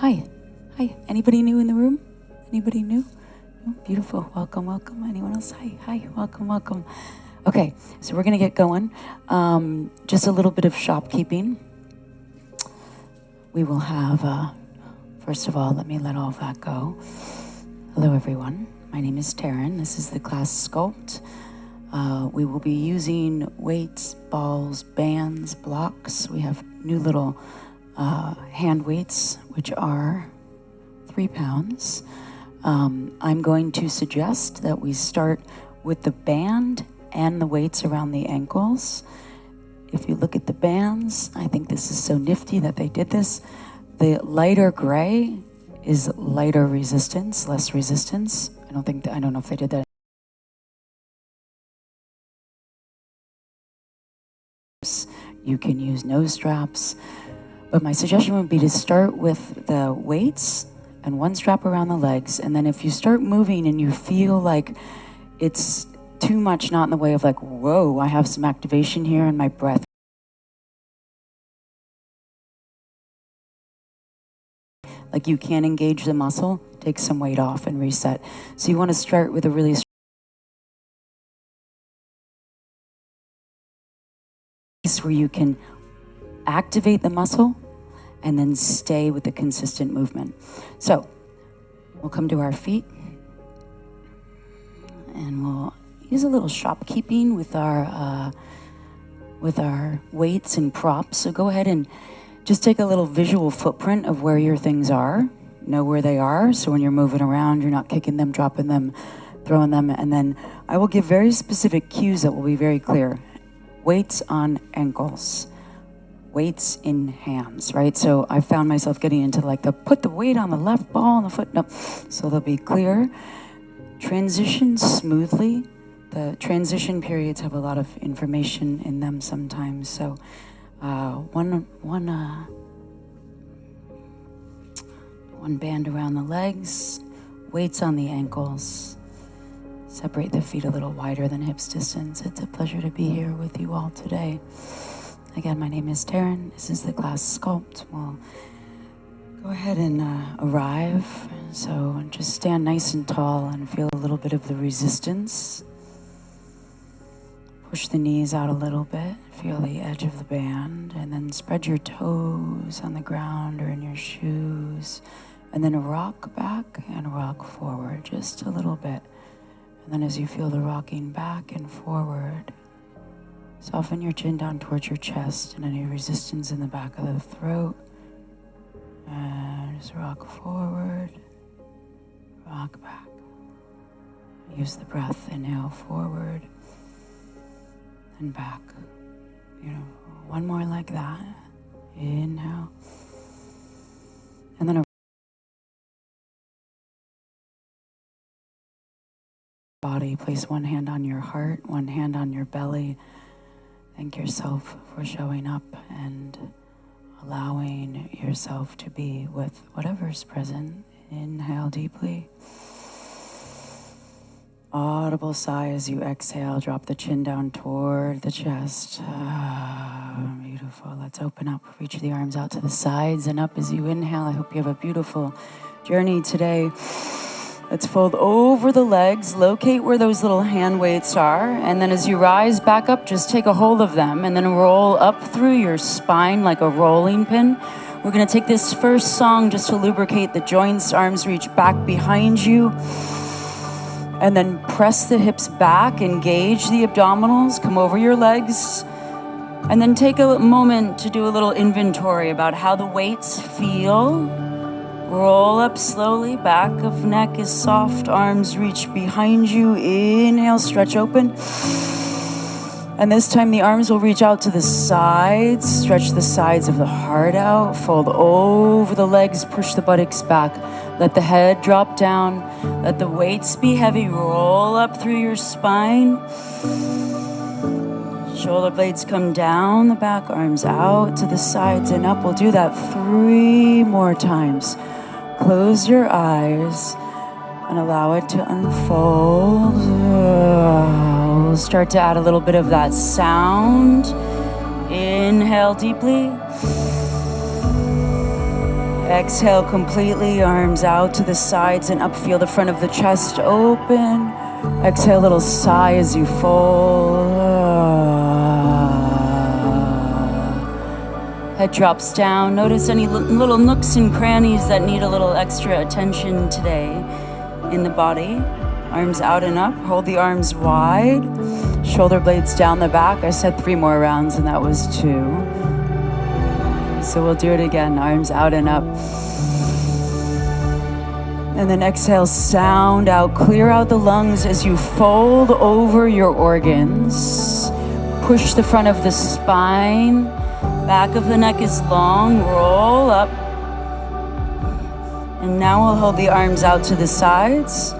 Hi. Hi. Anybody new in the room? Anybody new? Oh, beautiful. Welcome, welcome. Anyone else? Hi. Hi. Welcome, welcome. Okay, so we're going to get going. Just a little bit of shopkeeping. We will have, first of all, let me let all of that go. Hello, everyone. My name is Tyrin. This is the class Sculpt. We will be using weights, balls, bands, blocks. We have new little hand weights, which are 3 pounds. I'm going to suggest that we start with the band and the weights around the ankles. If you look at the bands, I think this is so nifty that they did this. The lighter gray is lighter resistance, less resistance. I don't know if they did that. You can use nose straps, but my suggestion would be to start with the weights and 1 strap around the legs, and then if you start moving and you feel like it's too much, not in the way of like, whoa, I have some activation here in my breath. Like you can't engage the muscle, take some weight off and reset. So you want to start with a really where you can activate the muscle and then stay with the consistent movement. So we'll come to our feet and we'll use a little shopkeeping with our weights and props. So go ahead and just take a little visual footprint of where your things are. Know where they are, so when you're moving around, you're not kicking them, dropping them, throwing them. And then I will give very specific cues that will be very clear. Weights on ankles, weights in hands, right? So I found myself getting into like put the weight on the left ball and the foot, no. So they'll be clear. Transition smoothly. The transition periods have a lot of information in them sometimes. So one band around the legs, weights on the ankles. Separate the feet a little wider than hips distance. It's a pleasure to be here with you all today. Again, my name is Tyrin. This is the class Sculpt. We'll go ahead and arrive. So just stand nice and tall and feel a little bit of the resistance. Push the knees out a little bit. Feel the edge of the band. And then spread your toes on the ground or in your shoes. And then rock back and rock forward just a little bit. And then as you feel the rocking back and forward, soften your chin down towards your chest and any resistance in the back of the throat. And just rock forward, rock back. Use the breath, inhale forward and back. One more like that. Inhale. And then body, place 1 hand on your heart, 1 hand on your belly. Thank yourself for showing up and allowing yourself to be with whatever's present. Inhale deeply. Audible sigh as you exhale. Drop the chin down toward the chest. Beautiful. Let's open up. Reach the arms out to the sides and up as you inhale. I hope you have a beautiful journey today. Let's fold over the legs, locate where those little hand weights are, and then as you rise back up, just take a hold of them and then roll up through your spine like a rolling pin. We're going to take this first song just to lubricate the joints. Arms reach back behind you, and then press the hips back, engage the abdominals, come over your legs, and then take a moment to do a little inventory about how the weights feel. Roll up slowly, back of neck is soft, arms reach behind you. Inhale, stretch open. And this time the arms will reach out to the sides, stretch the sides of the heart out, fold over the legs, push the buttocks back. Let the head drop down, let the weights be heavy, roll up through your spine. Shoulder blades come down the back, arms out to the sides and up. We'll do that 3 more times. Close your eyes and allow it to unfold. We'll start to add a little bit of that sound. Inhale deeply. Exhale completely, arms out to the sides and up. Feel the front of the chest open. Exhale, a little sigh as you fold. Head drops down. Notice any little nooks and crannies that need a little extra attention today in the body. Arms out and up. Hold the arms wide. Shoulder blades down the back. I said 3 more rounds and that was 2. So we'll do it again. Arms out and up. And then exhale, sound out. Clear out the lungs as you fold over your organs. Push the front of the spine. Back of the neck is long. Roll up. And now we'll hold the arms out to the sides.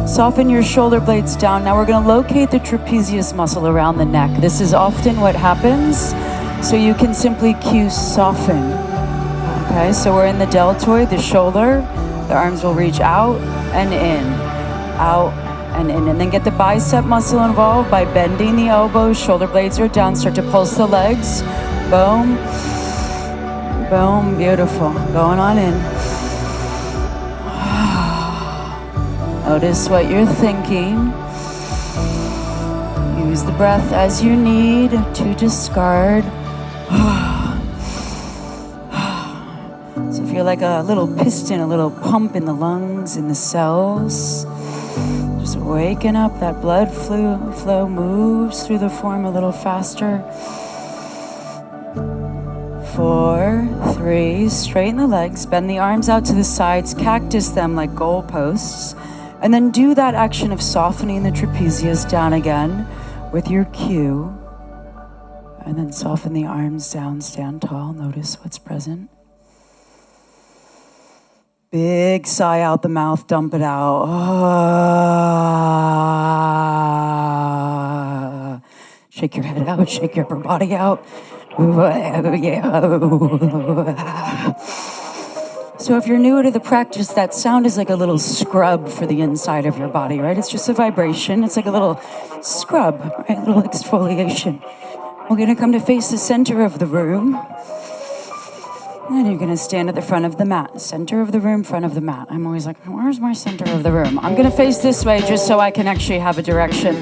Soften your shoulder blades down. Now we're going to locate the trapezius muscle around the neck. This is often what happens. So you can simply cue soften. Okay, so we're in the deltoid, the shoulder. The arms will reach out and in, out and in. And then get the bicep muscle involved by bending the elbows. Shoulder blades are down. Start to pulse the legs. Boom. Boom. Beautiful. Going on in. Notice what you're thinking. Use the breath as you need to discard. So feel like a little piston, a little pump in the lungs, in the cells. Just waking up. That blood flow moves through the form a little faster. 4, 3, straighten the legs, bend the arms out to the sides, cactus them like goalposts, and then do that action of softening the trapezius down again with your cue. And then soften the arms down, stand tall, notice what's present. Big sigh out the mouth, dump it out. Shake your head out, shake your upper body out. So if you're new to the practice, that sound is like a little scrub for the inside of your body, right? It's just a vibration. It's like a little scrub, right? A little exfoliation. We're going to come to face the center of the room. And you're going to stand at the front of the mat. Center of the room, front of the mat. I'm always like, where's my center of the room? I'm going to face this way just so I can actually have a direction.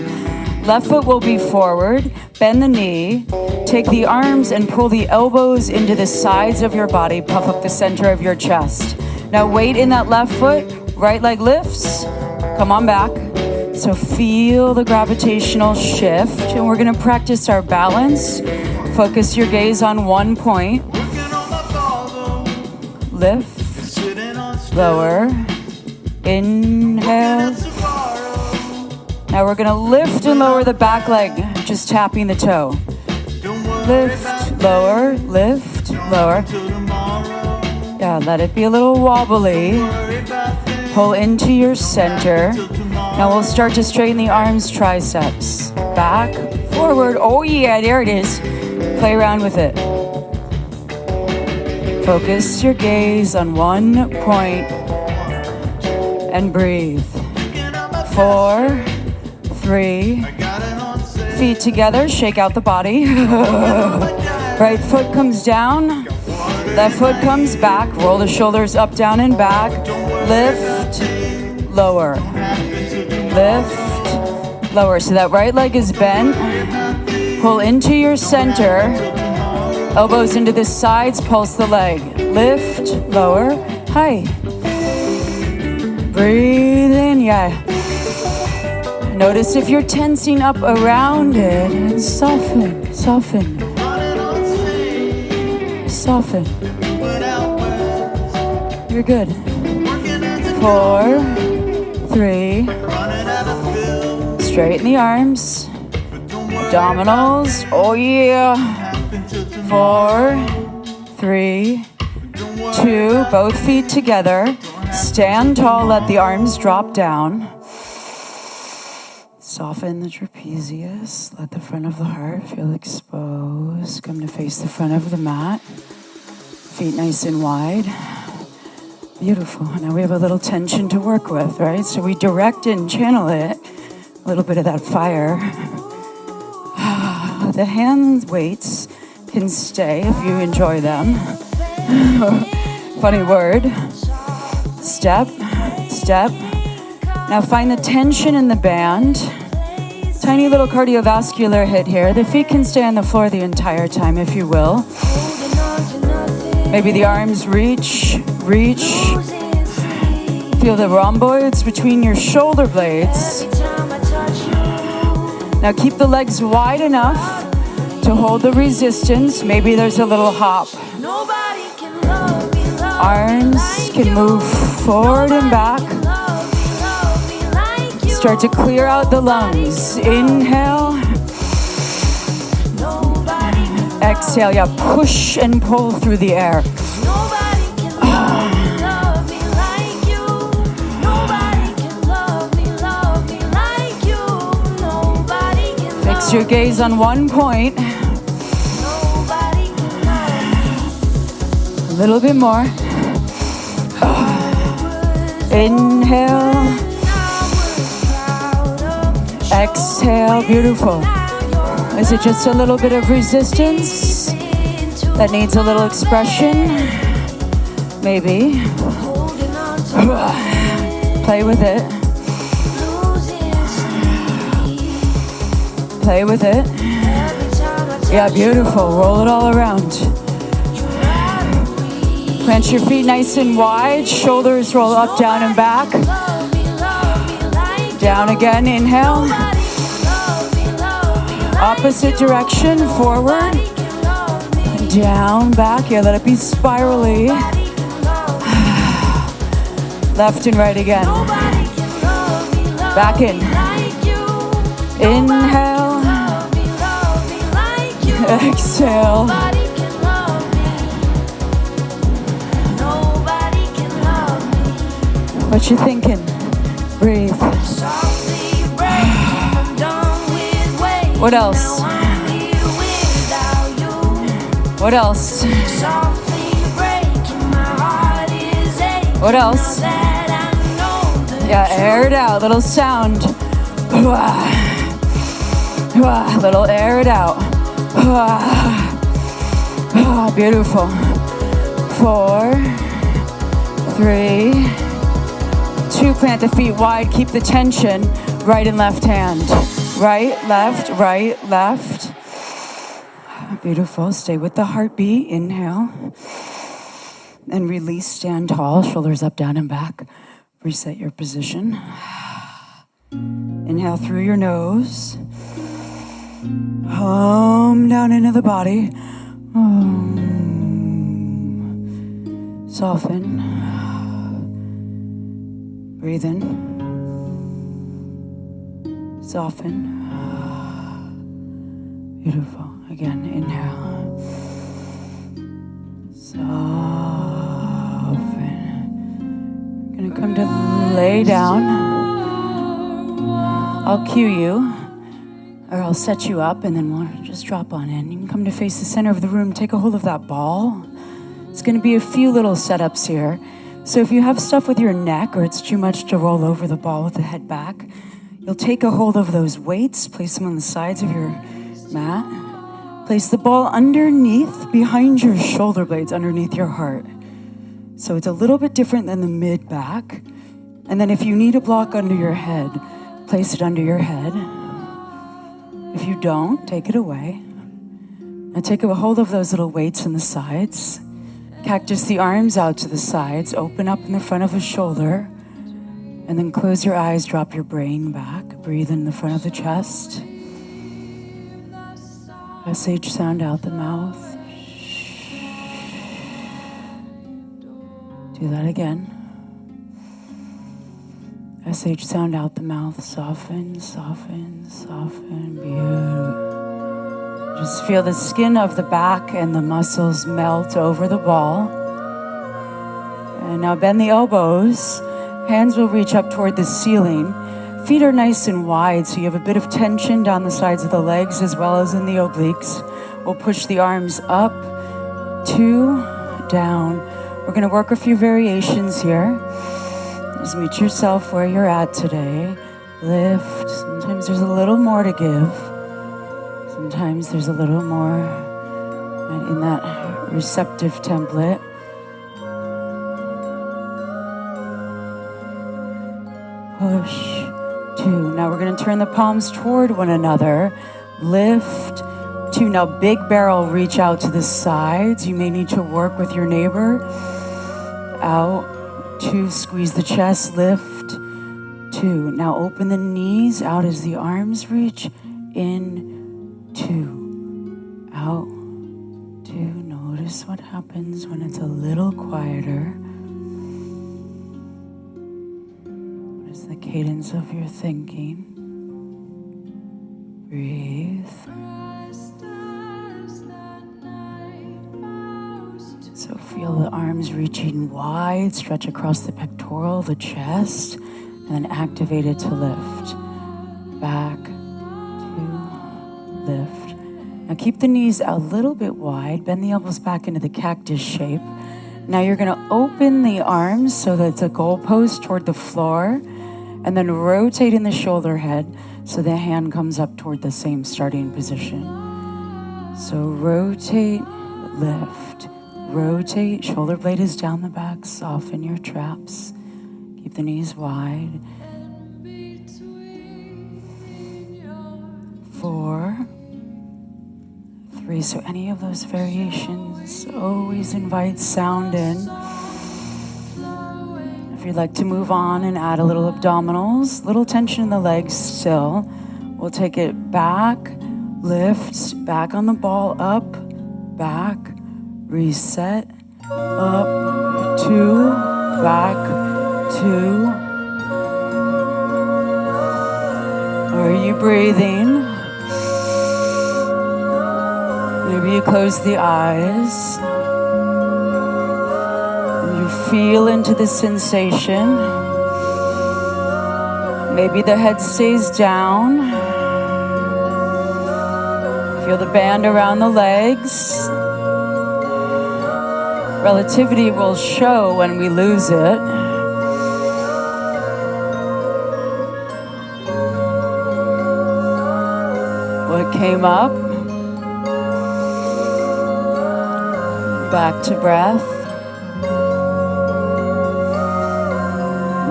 Left foot will be forward. Bend the knee. Take the arms and pull the elbows into the sides of your body. Puff up the center of your chest. Now weight in that left foot. Right leg lifts. Come on back. So feel the gravitational shift. And we're going to practice our balance. Focus your gaze on one point. Lift. Lower. Inhale. Now we're going to lift and lower the back leg, just tapping the toe. Lift, lower, lift, lower. Yeah, let it be a little wobbly. Pull into your center. Now we'll start to straighten the arms, triceps. Back, forward. Oh yeah, there it is. Play around with it. Focus your gaze on one point and breathe. 4, 3, feet together, shake out the body. Right foot comes down, left foot comes back, roll the shoulders up, down, and back. Lift, lower. Lift, lower. So that right leg is bent. Pull into your center. Elbows into the sides, pulse the leg. Lift, lower, high. Breathe in, yeah. Notice if you're tensing up around it, and soften, soften, soften. You're good. 4, 3, straighten the arms, abdominals, oh yeah. 4, 3, 2, both feet together. Stand tall, let the arms drop down. Soften the trapezius, let the front of the heart feel exposed. Come to face the front of the mat. Feet nice and wide. Beautiful. Now we have a little tension to work with, right? So we direct and channel it. A little bit of that fire. The hand weights can stay if you enjoy them. Funny word. Step, step. Now find the tension in the band. Tiny little cardiovascular hit here. The feet can stay on the floor the entire time, if you will. Maybe the arms reach. Feel the rhomboids between your shoulder blades. Now keep the legs wide enough to hold the resistance. Maybe there's a little hop. Arms can move forward and back. Start to clear out the lungs. Inhale. Exhale. Yeah, push and pull through the air. Fix your gaze on one point. A little bit more. Inhale. Exhale. Beautiful. Is it just a little bit of resistance that needs a little expression? Maybe. Play with it. Play with it. Yeah, beautiful. Roll it all around. Plant your feet nice and wide. Shoulders roll up, down, and back. Down again. Inhale. Opposite direction. Forward. Down, back. Yeah, let it be spirally. Left and right again. Back in. Inhale. Exhale. What you thinking? Breathe. What else? What else? What else? Yeah, air it out. Little sound. Little air it out. Beautiful. 4, 3, 2. Plant the feet wide. Keep the tension. Right and left hand. Right, left, right, left. Beautiful. Stay with the heartbeat. Inhale. And release. Stand tall. Shoulders up, down, and back. Reset your position. Inhale through your nose. Hum down into the body. Soften. Breathe in. Soften. Beautiful. Again, inhale. Soften. Gonna come to lay down. I'll cue you, or I'll set you up, and then we'll just drop on in. You can come to face the center of the room. Take a hold of that ball. It's gonna be a few little setups here. So if you have stuff with your neck, or it's too much to roll over the ball with the head back, you'll take a hold of those weights, place them on the sides of your mat. Place the ball underneath, behind your shoulder blades, underneath your heart. So it's a little bit different than the mid-back. And then if you need a block under your head, place it under your head. If you don't, take it away. Now take a hold of those little weights in the sides. Cactus the arms out to the sides, open up in the front of the shoulder. And then close your eyes, drop your brain back. Breathe in the front of the chest. SH sound out the mouth. Do that again. SH sound out the mouth. Soften, soften, soften. Beautiful. Just feel the skin of the back and the muscles melt over the ball. And now bend the elbows. Hands will reach up toward the ceiling. Feet are nice and wide, so you have a bit of tension down the sides of the legs as well as in the obliques. We'll push the arms up, 2, down. We're going to work a few variations here. Just meet yourself where you're at today. Lift. Sometimes there's a little more to give. Sometimes there's a little more in that receptive template. push, 2. Now we're gonna turn the palms toward one another. Lift, 2. Now big barrel, reach out to the sides. You may need to work with your neighbor. Out, 2. Squeeze the chest, lift, 2. Now open the knees out as the arms reach. In, 2. Out, 2. Notice what happens when it's a little quieter. What is the cadence of your thinking? Breathe. So feel the arms reaching wide, stretch across the pectoral, the chest, and then activate it to lift. Back, 2, lift. Now keep the knees a little bit wide, bend the elbows back into the cactus shape. Now you're gonna open the arms so that it's a goalpost toward the floor, and then rotate in the shoulder head so the hand comes up toward the same starting position. So rotate, lift. Rotate, shoulder blade is down the back, soften your traps. Keep the knees wide. 4, 3. So any of those variations always invite sound in. If you'd like to move on and add a little abdominals, little tension in the legs still, we'll take it back, lift, back on the ball, up, back, reset, up, 2, back, 2. Are you breathing? Maybe you close the eyes. And you feel into the sensation. Maybe the head stays down. Feel the band around the legs. Relativity will show when we lose it. What came up? Back to breath.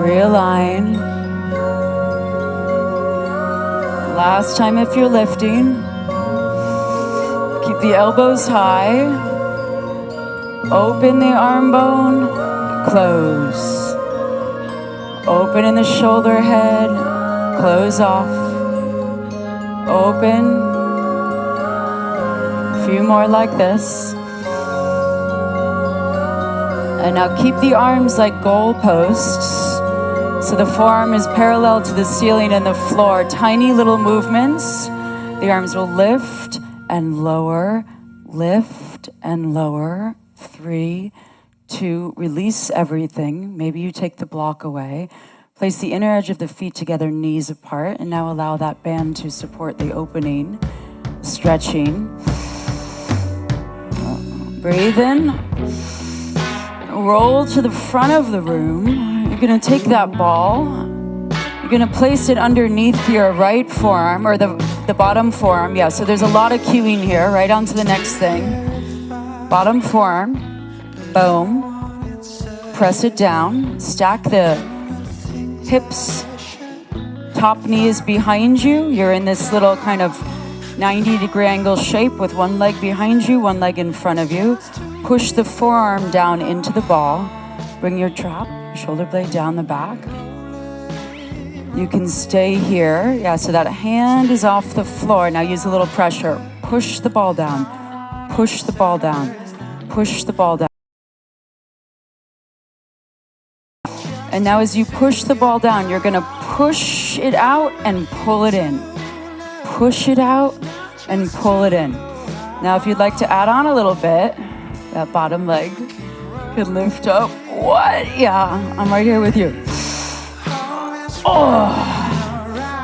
Realign. Last time if you're lifting. Keep the elbows high. Open the arm bone, close. Open in the shoulder head, close off. Open. A few more like this. And now keep the arms like goalposts. So the forearm is parallel to the ceiling and the floor. Tiny little movements. The arms will lift and lower, lift and lower. 3, 2, release everything. Maybe you take the block away. Place the inner edge of the feet together, knees apart, and now allow that band to support the opening. Stretching. Breathe in. Roll to the front of the room. You're gonna take that ball. You're gonna place it underneath your right forearm, or the bottom forearm. Yeah, so there's a lot of cueing here. Right on to the next thing. Bottom forearm, boom, press it down, stack the hips, top knee is behind you. You're in this little kind of 90-degree angle shape with one leg behind you, one leg in front of you. Push the forearm down into the ball. Bring your trap, shoulder blade down the back. You can stay here. Yeah, so that hand is off the floor. Now use a little pressure. Push the ball down. Push the ball down. Push the ball down. And now as you push the ball down, you're gonna push it out and pull it in. Push it out and pull it in. Now if you'd like to add on a little bit, that bottom leg could lift up. What? Yeah, I'm right here with you. Oh,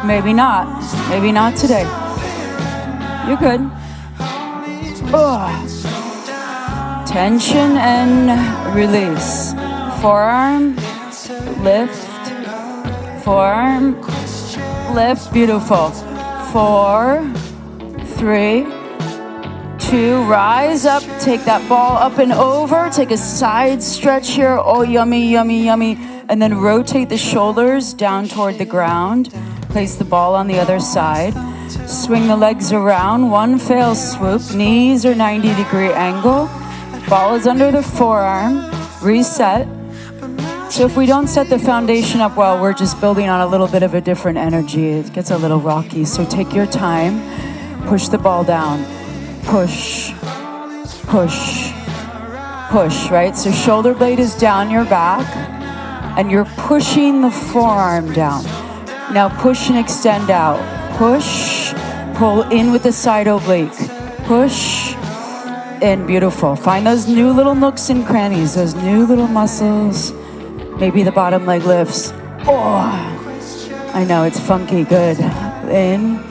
maybe not. Maybe not today. You're good. Oh. Tension and release. Forearm, lift. Forearm, lift. Beautiful. 4, 3, 2, 2, rise up, take that ball up and over, take a side stretch here, oh yummy, yummy, yummy, and then rotate the shoulders down toward the ground, place the ball on the other side, swing the legs around, one fail swoop, knees are 90-degree angle, ball is under the forearm, reset. So if we don't set the foundation up well, we're just building on a little bit of a different energy. It gets a little rocky, so take your time, push the ball down. Push, push, push, right? So shoulder blade is down your back and you're pushing the forearm down. Now push and extend out. Push, pull in with the side oblique. Push, in, beautiful. Find those new little nooks and crannies, those new little muscles. Maybe the bottom leg lifts. Oh, I know, it's funky, good. In.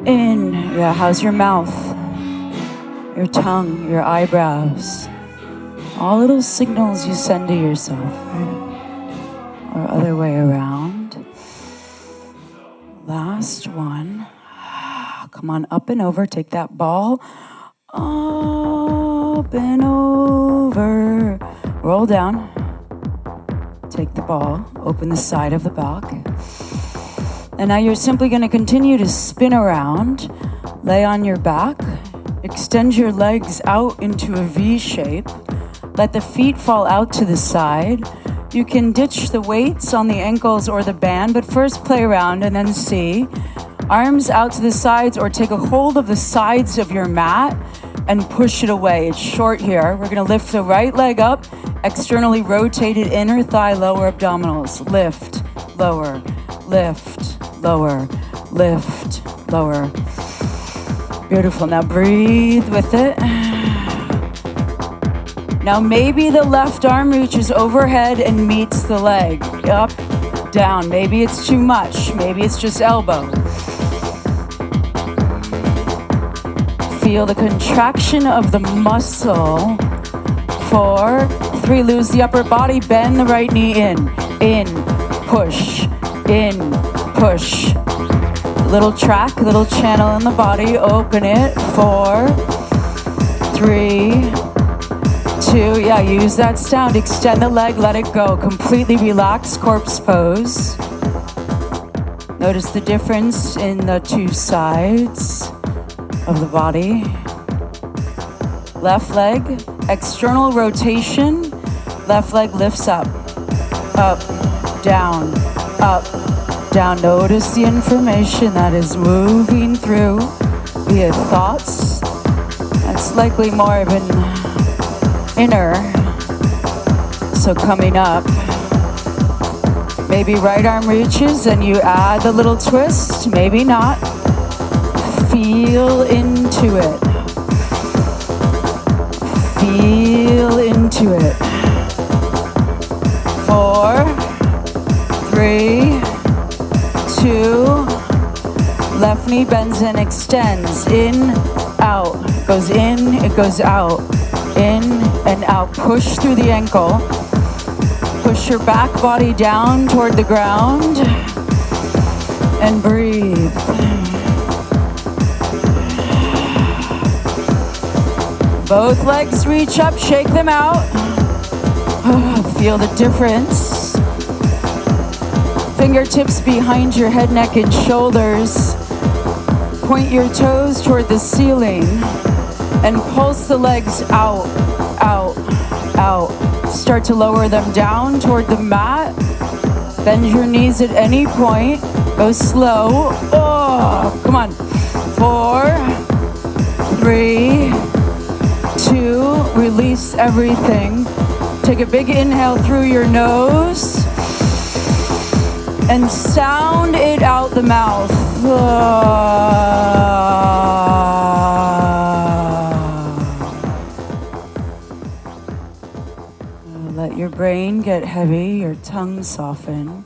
In, yeah, how's your mouth, your tongue, your eyebrows, all little signals you send to yourself, right? Or other way around. Last one, come on, up and over, take that ball, up and over, roll down, take the ball, open the side of the back. And now you're simply going to continue to spin around, lay on your back, extend your legs out into a V shape, let the feet fall out to the side. You can ditch the weights on the ankles or the band, but first play around and then see. Arms out to the sides or take a hold of the sides of your mat and push it away. It's short here. We're going to lift the right leg up, externally rotated inner thigh, lower abdominals. Lift, lower, lift. Lower, lift, lower. Beautiful. Now breathe with it. Now maybe the left arm reaches overhead and meets the leg. Up, down. Maybe it's too much. Maybe it's just elbow. Feel the contraction of the muscle. 4, 3, lose the upper body, bend the right knee in, push, in, push. Little track, little channel in the body, open it. 4, 3, 2, yeah, use that sound. Extend the leg, let it go. Completely relax, corpse pose. Notice the difference in the two sides of the body. Left leg, external rotation. Left leg lifts up, down, up, down. Notice the information that is moving through via thoughts. That's likely more of an inner. So coming up, maybe right arm reaches and you add the little twist, maybe not. Feel into it. Feel into it. 4, 3, 2, left knee bends and extends, in, out, goes in, it goes out, in and out. Push through the ankle, push your back body down toward the ground and breathe. Both legs reach up, shake them out. Feel the difference. Fingertips behind your head, neck, and shoulders. Point your toes toward the ceiling and pulse the legs out, out, out. Start to lower them down toward the mat. Bend your knees at any point. Go slow. Oh, come on. 4, 3, 2, release everything. Take a big inhale through your nose and sound it out the mouth. Let your brain get heavy, your tongue soften.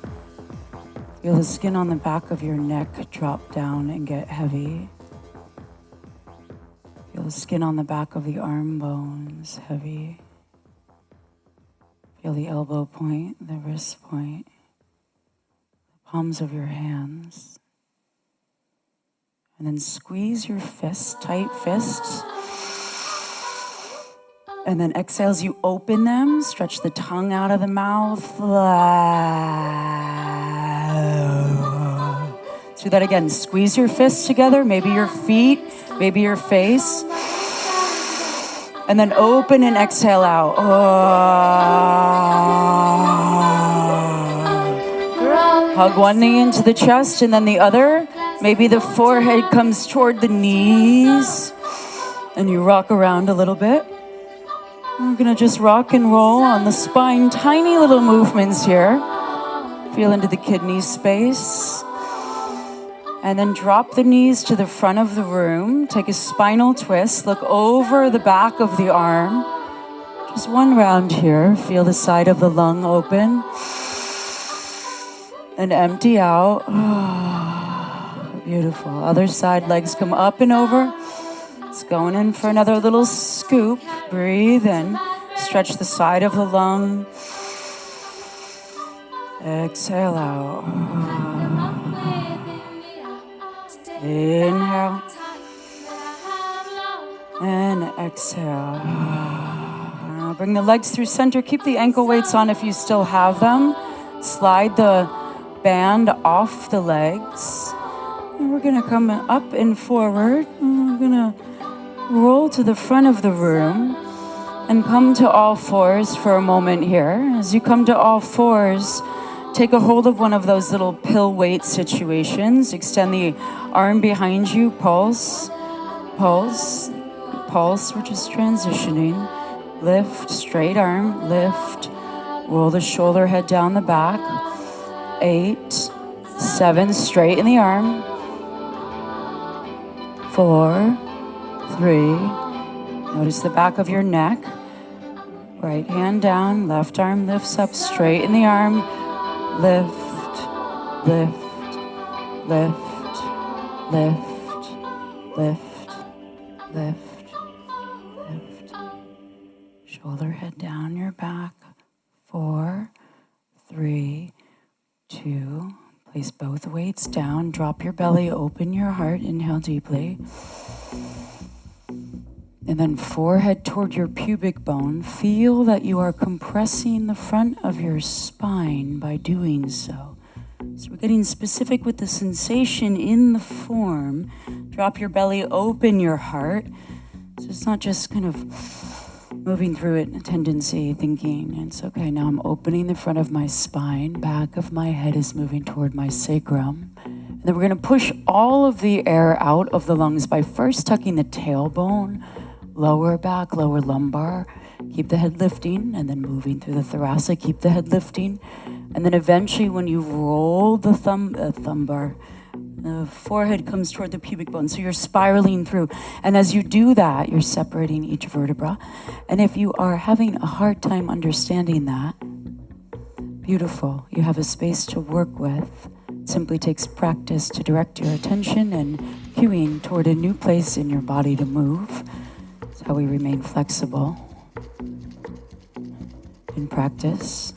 Feel the skin on the back of your neck drop down and get heavy. Feel the skin on the back of the arm bones heavy. Feel the elbow point, the wrist point, the palms of your hands. And then squeeze your fists, tight fists. And then exhale as you open them. Stretch the tongue out of the mouth. Let's do that again. Squeeze your fists together. Maybe your feet, maybe your face. And then open and exhale out. Hug one knee into the chest and then the other. Maybe the forehead comes toward the knees. And you rock around a little bit. We're gonna just rock and roll on the spine. Tiny little movements here. Feel into the kidney space. And then drop the knees to the front of the room. Take a spinal twist. Look over the back of the arm. Just one round here. Feel the side of the lung open. And empty out. Beautiful. Other side, legs come up and over. It's going in for another little scoop. Breathe in. Stretch the side of the lung. Exhale out. Inhale. And exhale. Bring the legs through center. Keep the ankle weights on if you still have them. Slide the band off the legs. And we're going to come up and forward. And we're going to roll to the front of the room and come to all fours for a moment here. As you come to all fours, take a hold of one of those little pill weight situations. Extend the arm behind you, pulse, pulse, pulse. We're just transitioning. Lift, straight arm, lift. Roll the shoulder head down the back. 8, 7, straight in the arm. 4, 3. Notice the back of your neck. Right hand down, left arm lifts up, straight in the arm. Lift, lift, lift, lift, lift, lift, lift. Shoulder head down your back. 4, 3, 2. Place both weights down. Drop your belly, open your heart. Inhale deeply. And then forehead toward your pubic bone. Feel that you are compressing the front of your spine by doing so. So we're getting specific with the sensation in the form. Drop your belly, open your heart. So it's not just kind of moving through it, a tendency, thinking, it's okay, now I'm opening the front of my spine, back of my head is moving toward my sacrum. And then we're gonna push all of the air out of the lungs by first tucking the tailbone, lower back, lower lumbar, keep the head lifting, and then moving through the thoracic, keep the head lifting. And then eventually when you roll the thumbar, the forehead comes toward the pubic bone, so you're spiraling through. And as you do that, you're separating each vertebra. And if you are having a hard time understanding that, beautiful, you have a space to work with. It simply takes practice to direct your attention and cueing toward a new place in your body to move. That's how we remain flexible in practice.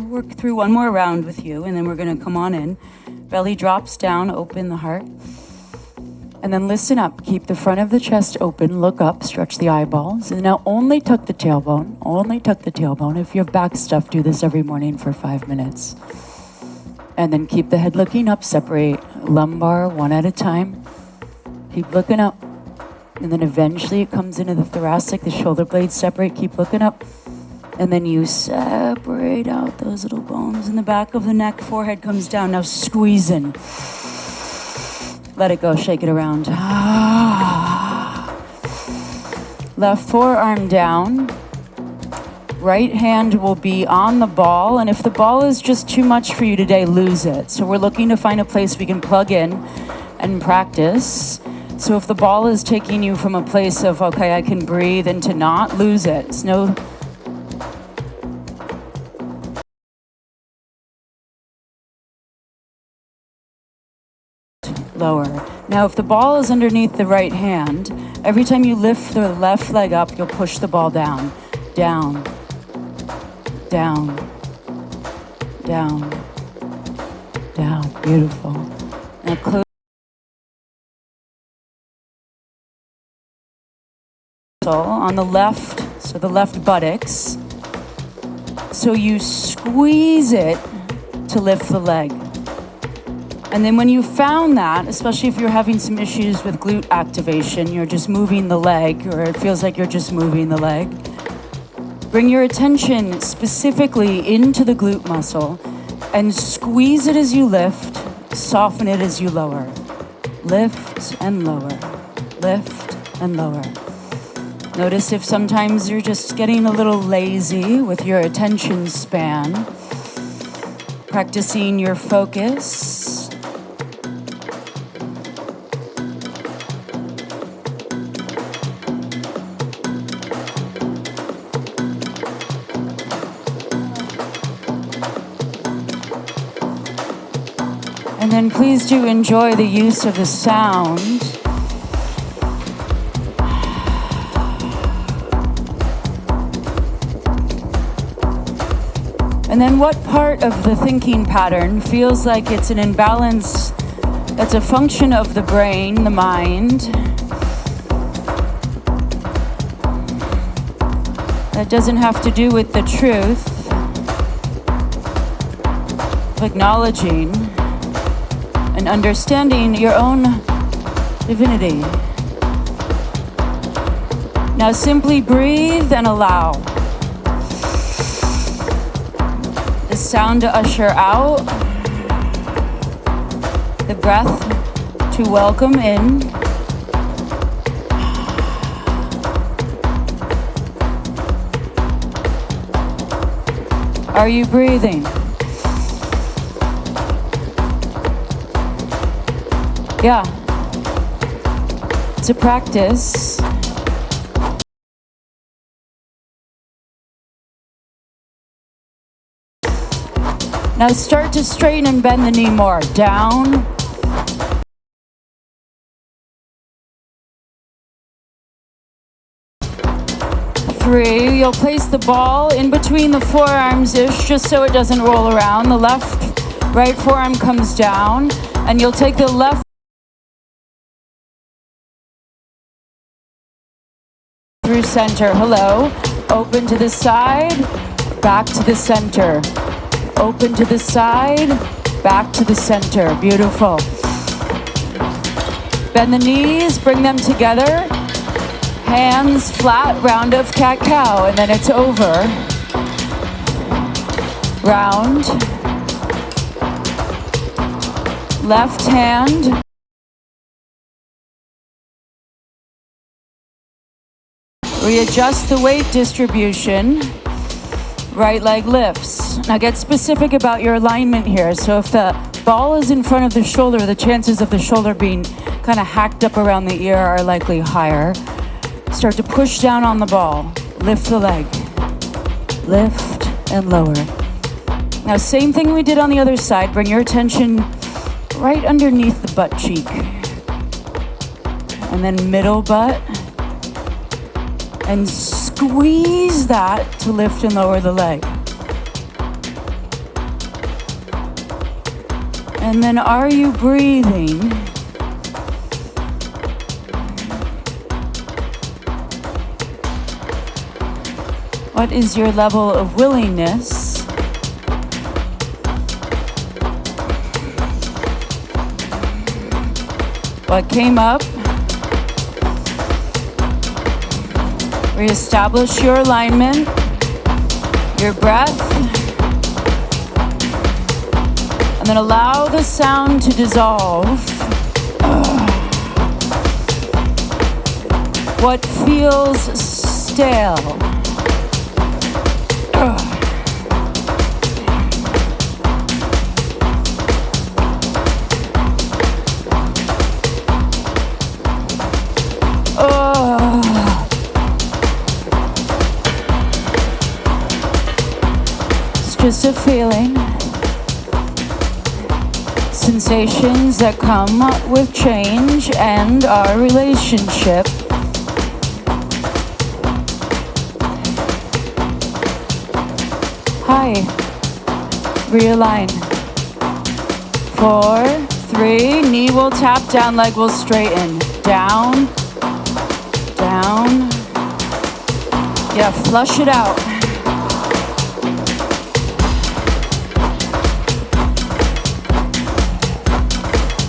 Work through one more round with you, and then we're going to come on in. Belly drops down, open the heart. And then listen up. Keep the front of the chest open, look up, stretch the eyeballs. And now only tuck the tailbone, only tuck the tailbone. If you have back stuff, do this every morning for 5 minutes. And then keep the head looking up, separate lumbar one at a time. Keep looking up. And then eventually it comes into the thoracic, the shoulder blades separate, keep looking up. And then you separate out those little bones in the back of the neck. Forehead comes down. Now squeeze in. Let it go. Shake it around. Left forearm down. Right hand will be on the ball. And if the ball is just too much for you today, lose it. So we're looking to find a place we can plug in and practice. So if the ball is taking you from a place of, okay, I can breathe, and to not, lose it. It's no... lower. Now, if the ball is underneath the right hand, every time you lift the left leg up, you'll push the ball down, down, down, down, down. Beautiful. Now close on the left, so the left buttocks. So you squeeze it to lift the leg. And then when you found that, especially if you're having some issues with glute activation, you're just moving the leg, or it feels like you're just moving the leg, bring your attention specifically into the glute muscle and squeeze it as you lift, soften it as you lower. Lift and lower, lift and lower. Notice if sometimes you're just getting a little lazy with your attention span, practicing your focus. And then please do enjoy the use of the sound. And then what part of the thinking pattern feels like it's an imbalance that's a function of the brain, the mind, that doesn't have to do with the truth of acknowledging and understanding your own divinity. Now simply breathe and allow the sound to usher out, the breath to welcome in. Are you breathing? Yeah, it's a practice. Now start to straighten and bend the knee more. Down. Three, you'll place the ball in between the forearms-ish just so it doesn't roll around. The right forearm comes down, and you'll take the left through center. Hello. Open to the side, back to the center. Open to the side, back to the center. Beautiful. Bend the knees, bring them together. Hands flat, round of cat-cow, and then it's over. Round. Left hand. Readjust the weight distribution. Right leg lifts. Now get specific about your alignment here. So if the ball is in front of the shoulder, the chances of the shoulder being kind of hacked up around the ear are likely higher. Start to push down on the ball. Lift the leg. Lift and lower. Now same thing we did on the other side. Bring your attention right underneath the butt cheek. And then middle butt. And squeeze that to lift and lower the leg. And then are you breathing? What is your level of willingness? What came up? Reestablish your alignment, your breath, and then allow the sound to dissolve. What feels stale? Just a feeling, sensations that come with change and our relationship. Hi, realign, 4, 3, knee will tap down, leg will straighten. Down, down. Yeah, flush it out.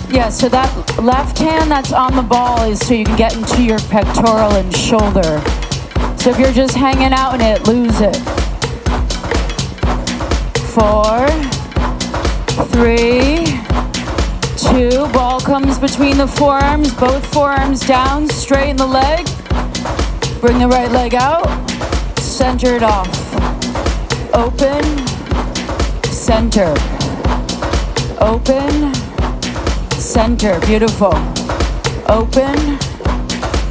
Yeah, so that left hand that's on the ball is so you can get into your pectoral and shoulder. So if you're just hanging out in it, lose it. 4, 3, 2, ball comes between the forearms, both forearms down, straighten the leg. Bring the right leg out, center it off. Open, center. Open, center, beautiful. Open,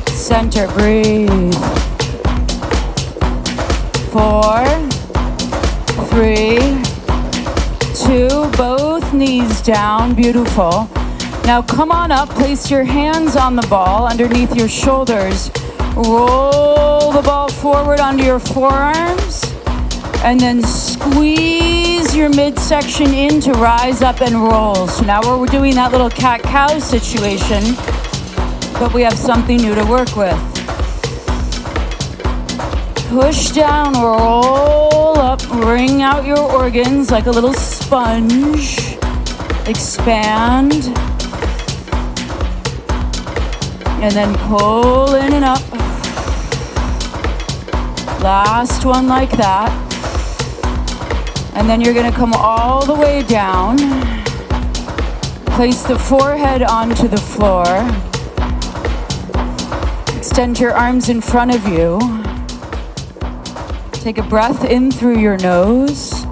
center, breathe. 4, 3, 2, both knees down, beautiful. Now come on up, place your hands on the ball underneath your shoulders. Roll the ball forward onto your forearms and then squeeze your midsection in to rise up and roll. So now we're doing that little cat-cow situation, but we have something new to work with. Push down, roll up, bring out your organs like a little sponge. Expand. And then pull in and up. Last one like that. And then you're gonna come all the way down. Place the forehead onto the floor. Extend your arms in front of you. Take a breath in through your nose.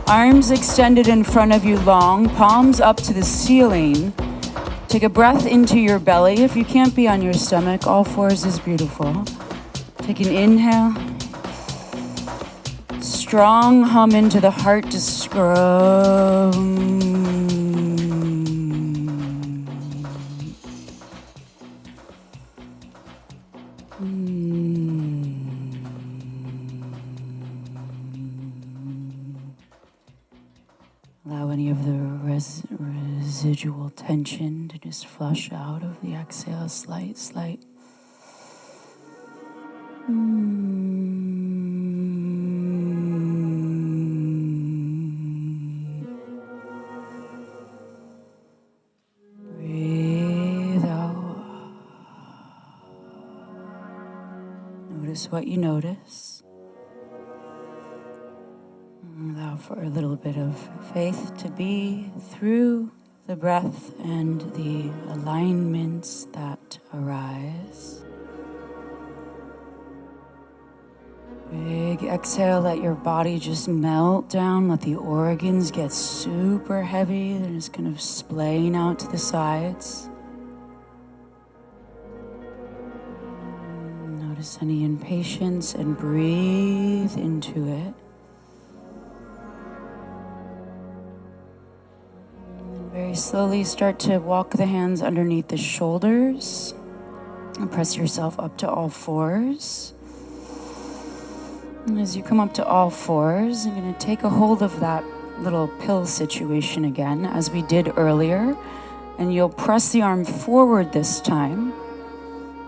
Arms extended in front of you long, palms up to the ceiling. Take a breath into your belly. If you can't be on your stomach, all fours is beautiful. Take an inhale. Strong hum into the heart to scrum. Allow any of the residual tension to just flush out of the exhale, slight. Breathe out. Notice what you notice. Allow for a little bit of faith to be through the breath and the alignments that arise. Big exhale, let your body just melt down, let the organs get super heavy. They're just kind of splaying out to the sides. Notice any impatience and breathe into it. Very slowly start to walk the hands underneath the shoulders and press yourself up to all fours. And as you come up to all fours, you're going to take a hold of that little pill situation again, as we did earlier. And you'll press the arm forward this time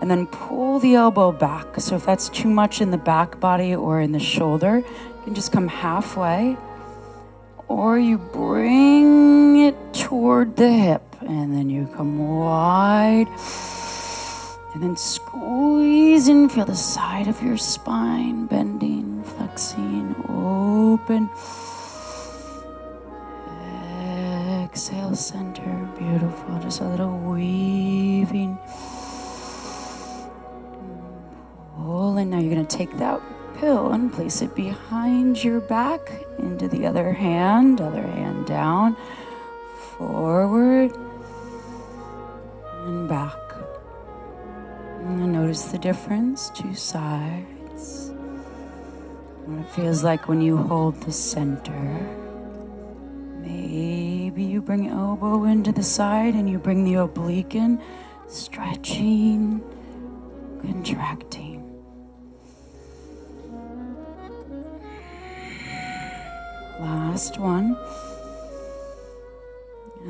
and then pull the elbow back. So if that's too much in the back body or in the shoulder, you can just come halfway. Or you bring it toward the hip, and then you come wide, and then squeeze and feel the side of your spine bending, flexing, open. Exhale, center, beautiful, just a little weaving. Pull, and now you're gonna take that pill and place it behind your back into the other hand down, forward and back. And notice the difference, two sides. What it feels like when you hold the center. Maybe you bring elbow into the side and you bring the oblique in, stretching, contracting. Last one.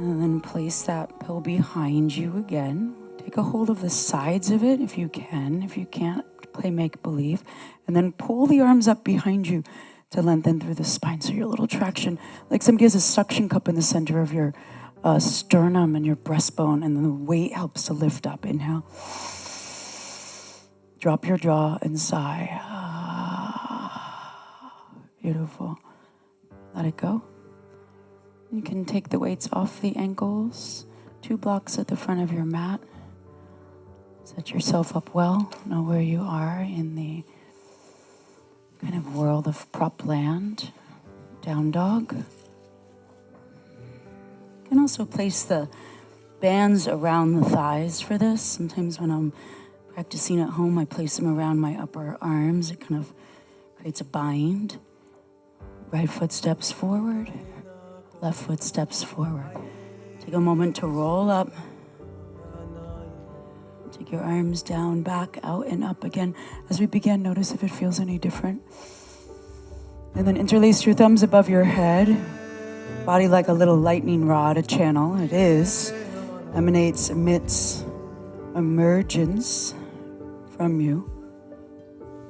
And then place that pill behind you again. Take a hold of the sides of it if you can. If you can't, play make-believe. And then pull the arms up behind you to lengthen through the spine. So your little traction, like somebody has a suction cup in the center of your sternum and your breastbone, and then the weight helps to lift up. Inhale. Drop your jaw and sigh. Beautiful. Let it go. You can take the weights off the ankles, 2 blocks at the front of your mat. Set yourself up well. Know where you are in the kind of world of prop land. Down dog. You can also place the bands around the thighs for this. Sometimes when I'm practicing at home, I place them around my upper arms. It kind of creates a bind. Right foot steps forward. Left foot steps forward. Take a moment to roll up. Take your arms down, back, out, and up again. As we begin, notice if it feels any different. And then interlace your thumbs above your head. Body like a little lightning rod, a channel. It is. Emanates, emits, emergence from you.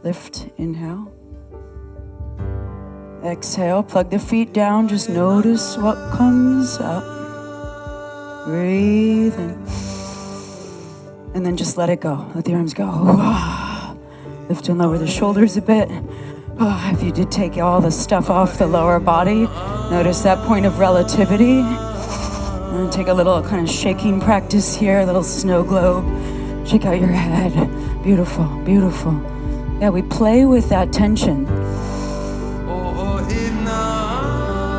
Lift, inhale. Exhale, plug the feet down. Just notice what comes up. Breathe in. And then just let it go. Let the arms go. Lift and lower the shoulders a bit. If you did take all the stuff off the lower body, notice that point of relativity. And take a little kind of shaking practice here, a little snow globe. Shake out your head. Beautiful, beautiful. Yeah, we play with that tension.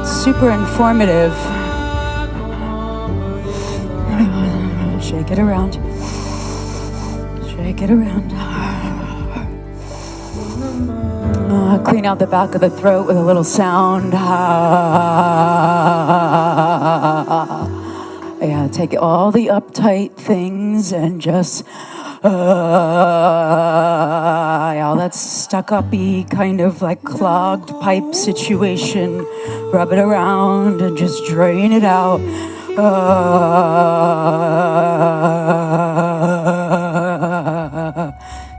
Super informative. Shake it around. Shake it around. Clean out the back of the throat with a little sound. Yeah, take all the uptight things and just all that stuck-up-y kind of like clogged pipe situation. Rub it around and just drain it out.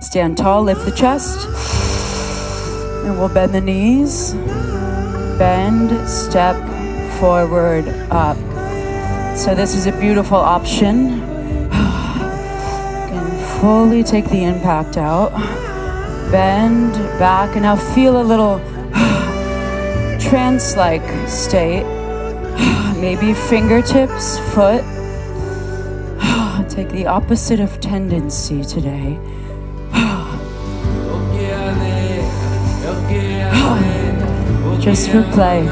Stand tall, lift the chest. And we'll bend the knees. Bend, step, forward, up. So this is a beautiful option. You can fully take the impact out. Bend back, and now feel a little trance-like state. Maybe fingertips, foot. Take the opposite of tendency today. Just for play.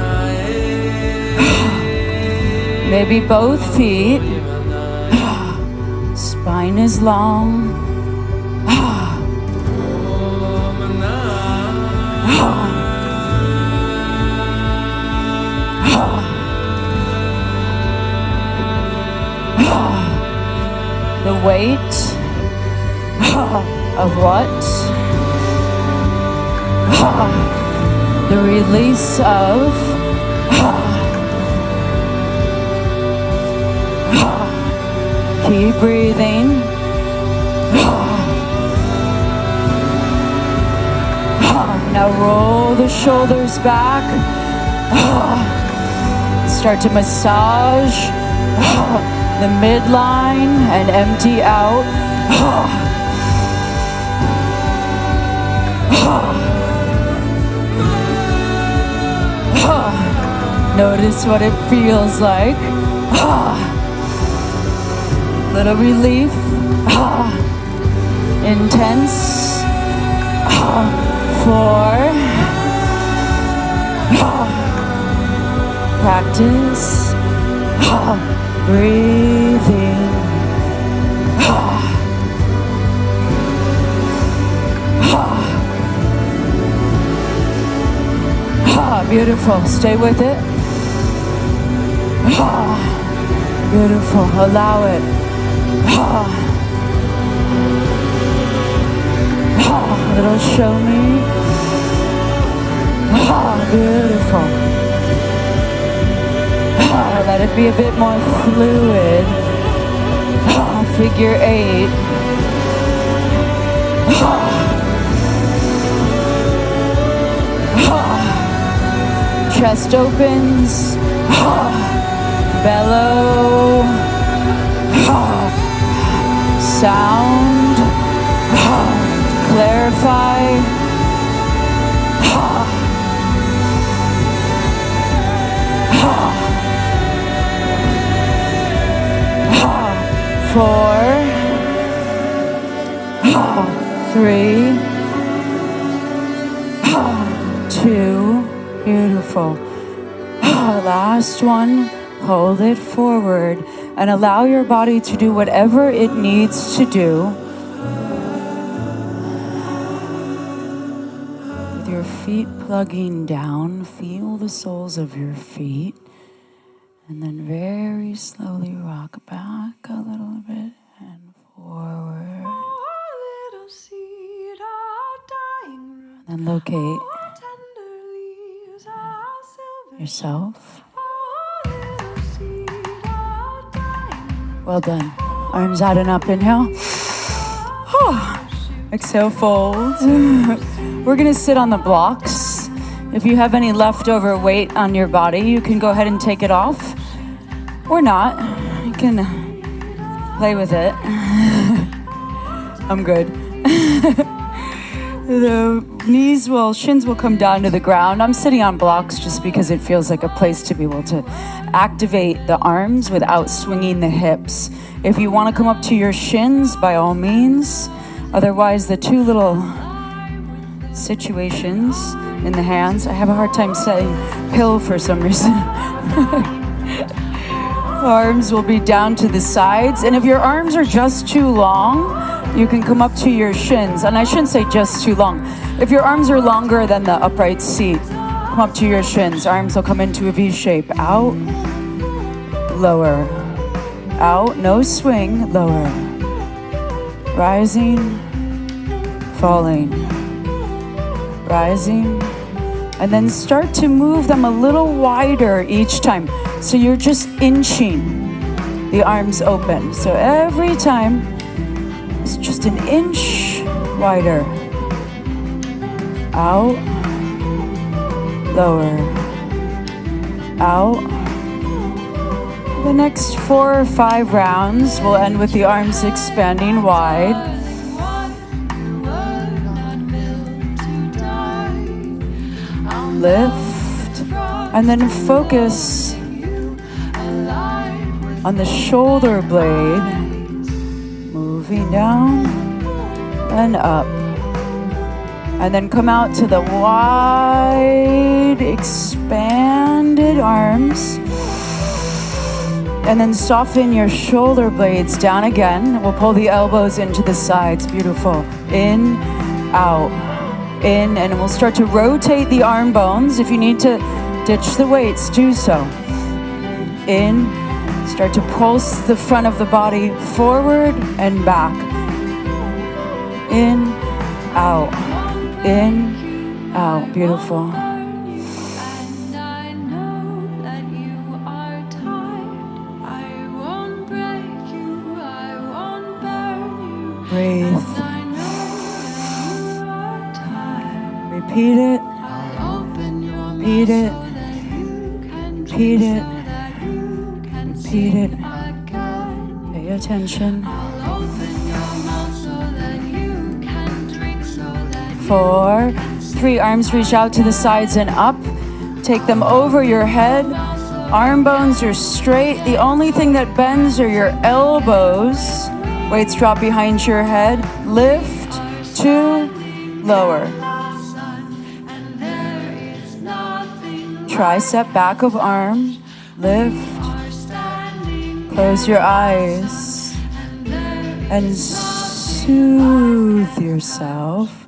Maybe both feet. Spine is long. The weight of what? The release of keep breathing. Now roll the shoulders back. Start to massage the midline and empty out. Notice what it feels like. Little relief. Intense. 4. Practice. Breathing. Beautiful. Stay with it. Beautiful. Allow it. Little show me. Beautiful. Let it be a bit more fluid. Figure 8. Chest opens. Bellow. Sound. Clarify. 4, 3, 2, beautiful. Last one, hold it forward and allow your body to do whatever it needs to do. With your feet plugging down, feel the soles of your feet. And then very slowly rock back a little bit and forward. And then locate yourself. Well done. Arms out and up, inhale. Exhale, fold. We're gonna sit on the blocks. If you have any leftover weight on your body, you can go ahead and take it off. Or not. You can play with it. I'm good. The shins will come down to the ground. I'm sitting on blocks just because it feels like a place to be able to activate the arms without swinging the hips. If you want to come up to your shins, by all means. Otherwise, the two little situations in the hands, I have a hard time saying pill for some reason. Arms will be down to the sides, and if your arms are just too long, you can come up to your shins. And I shouldn't say just too long. If your arms are longer than the upright seat, come up to your shins. Arms will come into a V shape. Out, lower. Out, no swing, lower. Rising, falling. Rising. And then start to move them a little wider each time. So you're just inching the arms open. So every time it's just an inch wider. Out, lower, out. The next 4 or 5 rounds will end with the arms expanding wide. Lift, and then focus on the shoulder blade, moving down and up. And then come out to the wide, expanded arms. And then soften your shoulder blades down again. We'll pull the elbows into the sides. Beautiful. In, out. In, and we'll start to rotate the arm bones. If you need to ditch the weights, do so. In, start to pulse the front of the body forward and back. In, out. In, out. Beautiful. Breathe. Repeat it. Repeat it. Repeat it. Repeat it. Pay attention. 4, 3, arms reach out to the sides and up. Take them over your head. Arm bones are straight. The only thing that bends are your elbows. Weights drop behind your head. Lift, 2, lower. Tricep, back of arm, lift, close your eyes, and soothe yourself.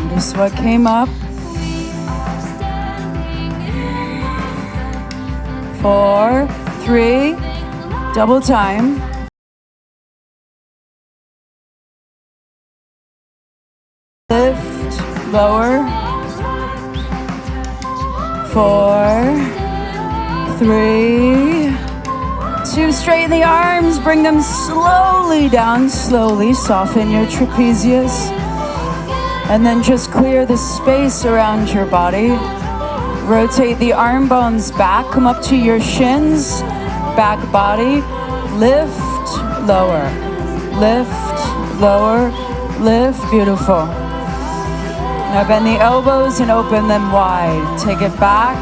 Notice what came up. 4, 3, double time. Lift, Lower. 4, 3, 2. Straighten the arms. Bring them slowly down. Slowly soften your trapezius. And then just clear the space around your body. Rotate the arm bones back. Come up to your shins. Back body. Lift, lower. Lift, lower. Lift. Beautiful. Now bend the elbows and open them wide. Take it back,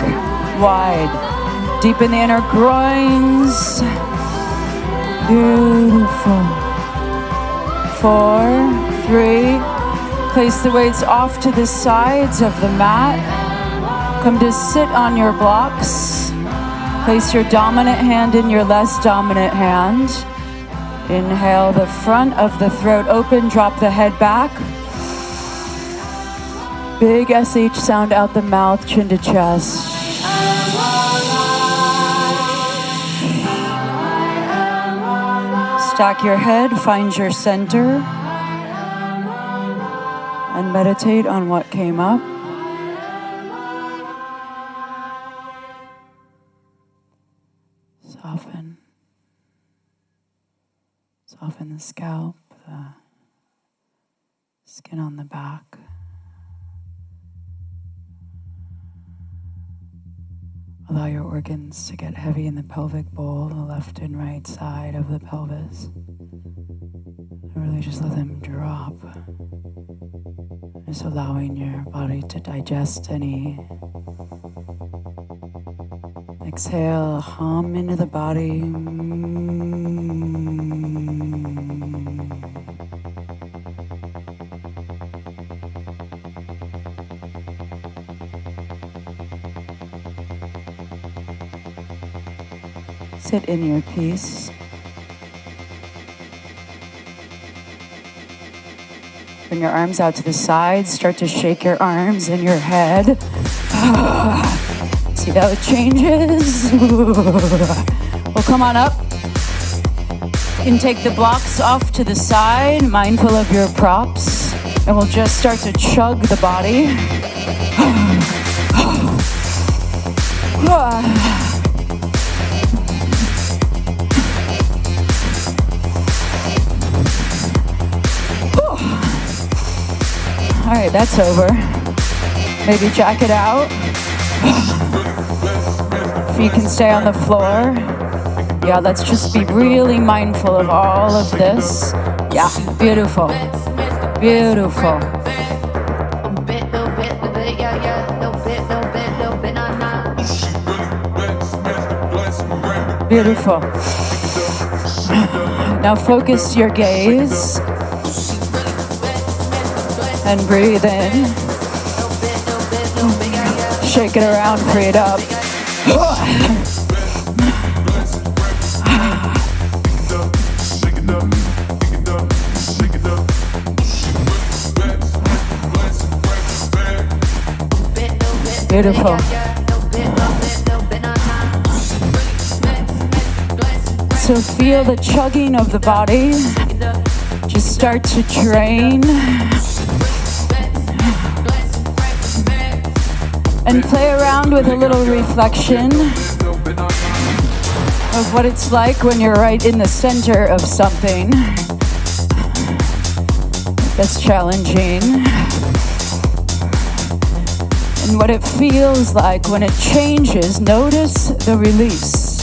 wide. Deepen the inner groins. Beautiful. 4, 3. Place the weights off to the sides of the mat. Come to sit on your blocks. Place your dominant hand in your less dominant hand. Inhale the front of the throat open, drop the head back. Big SH sound out the mouth, chin to chest. Stack your head, find your center, and meditate on what came up. Soften. Soften the scalp, the skin on the back. Allow your organs to get heavy in the pelvic bowl, the left and right side of the pelvis. And really just let them drop. Just allowing your body to digest any. Exhale, hum into the body. Sit in your peace. Bring your arms out to the sides. Start to shake your arms and your head. See how it changes? Well, come on up. You can take the blocks off to the side, mindful of your props. And we'll just start to chug the body. All right, that's over. Maybe jack it out. If you can stay on the floor. Yeah, let's just be really mindful of all of this. Yeah, beautiful. Beautiful. Beautiful. Now focus your gaze. And breathe in. Shake it around, free it up. Beautiful. So feel the chugging of the body. Just start to drain. And play around with a little reflection of what it's like when you're right in the center of something that's challenging. And what it feels like when it changes. Notice the release.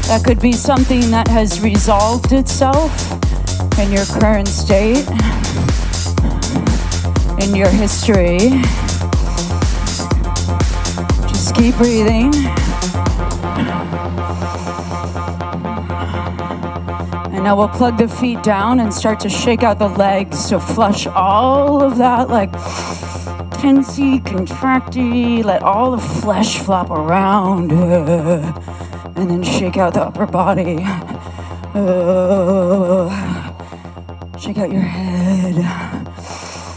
That could be something that has resolved itself in your current state. In your history. Just keep breathing. And now we'll plug the feet down and start to shake out the legs. So flush all of that like tensy, contracty, let all the flesh flop around. And then shake out the upper body. Shake out your head.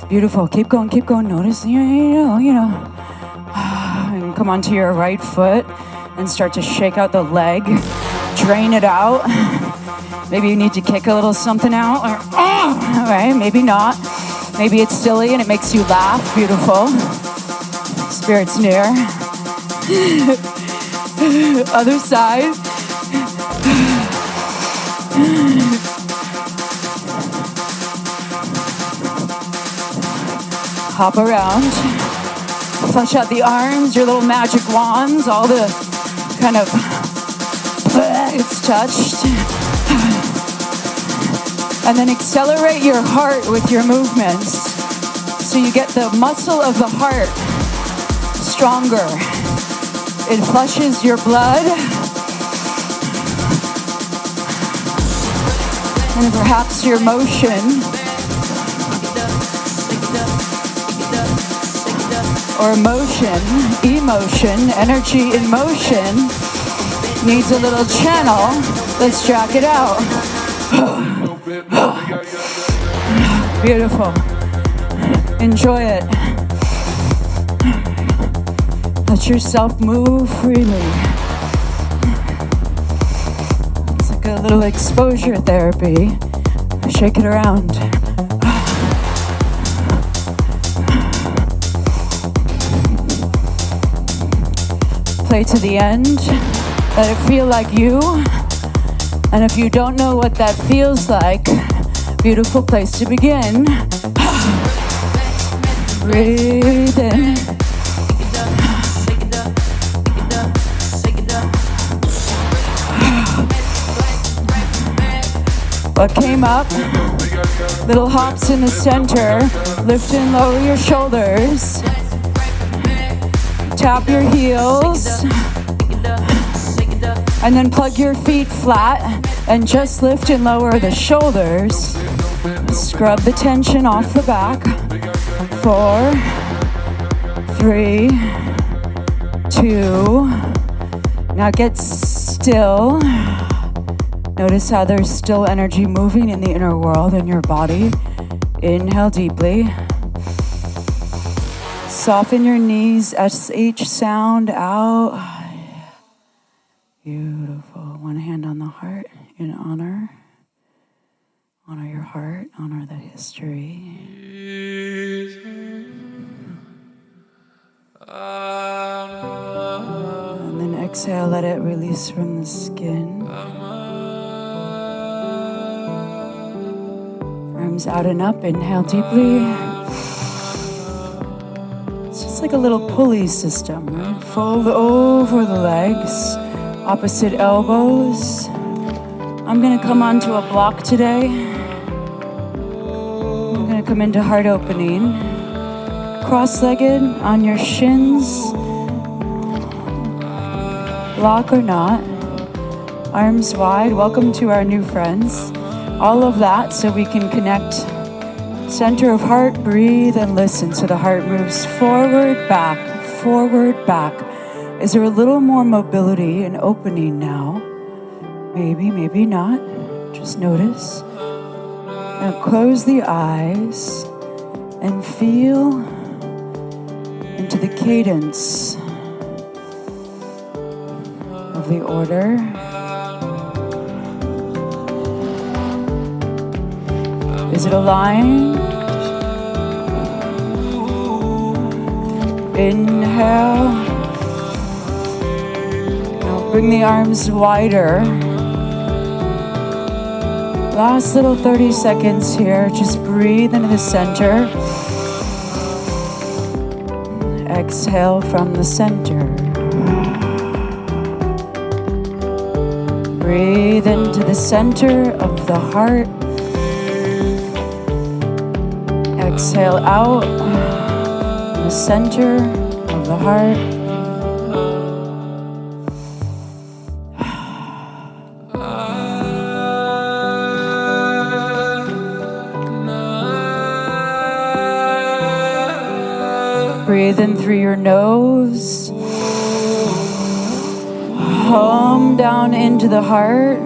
Beautiful. Keep going, keep going. Notice, you know. And come onto your right foot and start to shake out the leg. Drain it out. Maybe you need to kick a little something out, or all right, maybe not. Maybe it's silly and it makes you laugh. Beautiful. Spirit's near. Other side. Hop around. Flush out the arms, your little magic wands, all the kind of it's touched. And then accelerate your heart with your movements so you get the muscle of the heart stronger. It flushes your blood. And perhaps your motion or emotion, energy in motion needs a little channel. Let's track it out. Beautiful. Enjoy it. Let yourself move freely. It's like a little exposure therapy. Shake it around. Play to the end. Let it feel like you. And if you don't know what that feels like, beautiful place to begin. Breathe in. What came up? Little hops in the center. Lift and lower your shoulders. Tap your heels. And then plug your feet flat and just lift and lower the shoulders. Scrub the tension off the back. 4, 3, 2. Now get still. Notice how there's still energy moving in the inner world in your body. Inhale deeply. Soften your knees, SH sound out. Beautiful. One hand on the heart in honor. Honor your heart, honor the history. And then exhale, let it release from the skin. Arms out and up, inhale deeply. It's just like a little pulley system, right? Fold over the legs. Opposite elbows. I'm going to come onto a block today. I'm going to come into heart opening. Cross-legged on your shins. Block or not. Arms wide. Welcome to our new friends. All of that so we can connect. Center of heart, breathe and listen. So the heart moves forward, back, forward, back. Is there a little more mobility and opening now? Maybe, maybe not. Just notice. Now close the eyes and feel into the cadence of the order. Is it aligned? Inhale. Bring the arms wider. Last little 30 seconds here. Just breathe into the center. Exhale from the center. Breathe into the center of the heart. Exhale out. In the center of the heart. Breathe in through your nose. Hum down into the heart.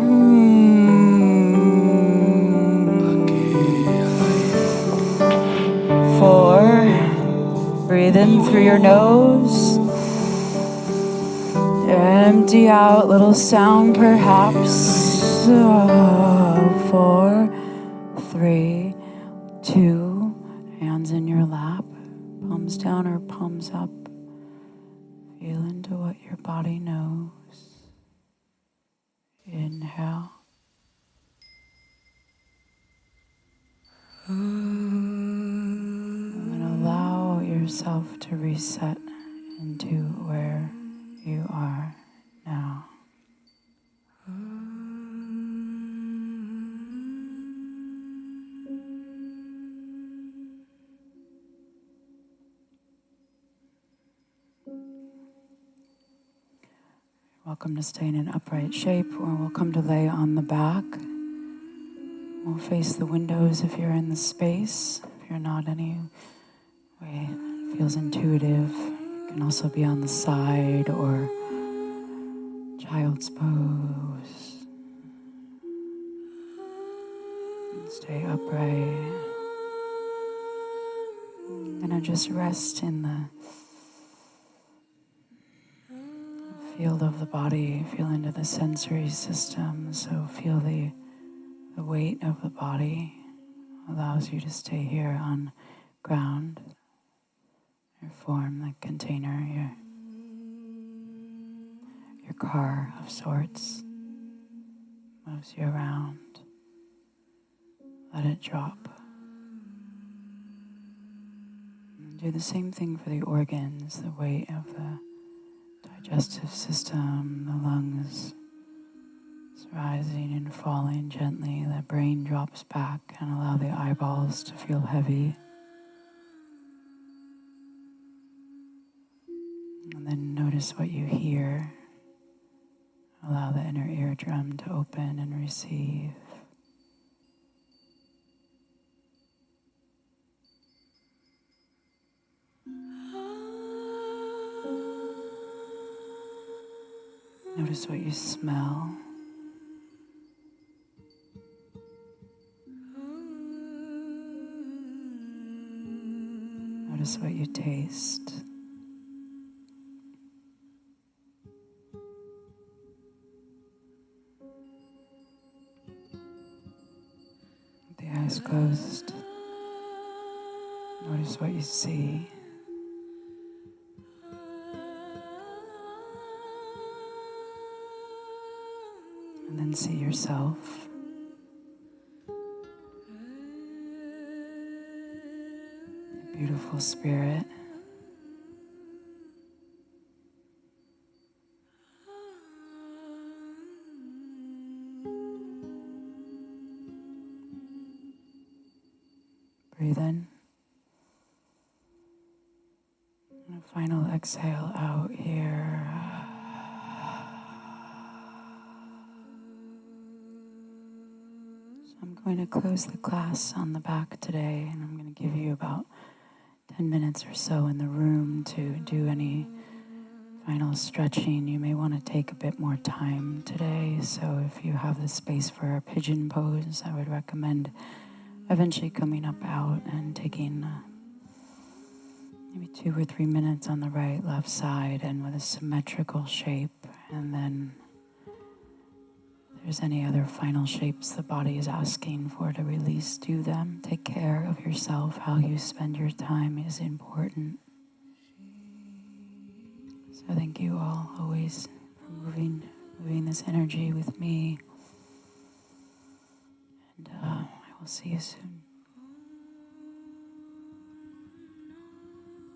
4. Breathe in through your nose. Empty out, little sound perhaps. 4, 3, 2, hands in your lap, palms down or palms up. Feel into what your body knows. Inhale. And allow yourself to reset into where you are now. Welcome to stay in an upright shape, or welcome to lay on the back. We'll face the windows if you're in the space. If you're not any way it feels intuitive, you can also be on the side or child's pose. And stay upright. I'm gonna just rest in the field of the body, feel into the sensory system, so feel the weight of the body allows you to stay here on ground, your form, the container, your car of sorts, moves you around. Let it drop. And do the same thing for the organs, the weight of the digestive system, the lungs is rising and falling gently. The brain drops back and allow the eyeballs to feel heavy. And then notice what you hear. Allow the inner eardrum to open and receive. Notice what you smell. Notice what you taste. With the eyes closed, notice what you see. And then see yourself. A beautiful spirit. Breathe in. And a final exhale out here. I'm going to close the class on the back today, and I'm going to give you about 10 minutes or so in the room to do any final stretching. You may want to take a bit more time today, so if you have the space for a pigeon pose, I would recommend eventually coming up out and taking maybe 2 or 3 minutes on the right, left side, and with a symmetrical shape, and then if there's any other final shapes the body is asking for to release, do them. Take care of yourself. How you spend your time is important. So thank you all always for moving this energy with me. And I will see you soon.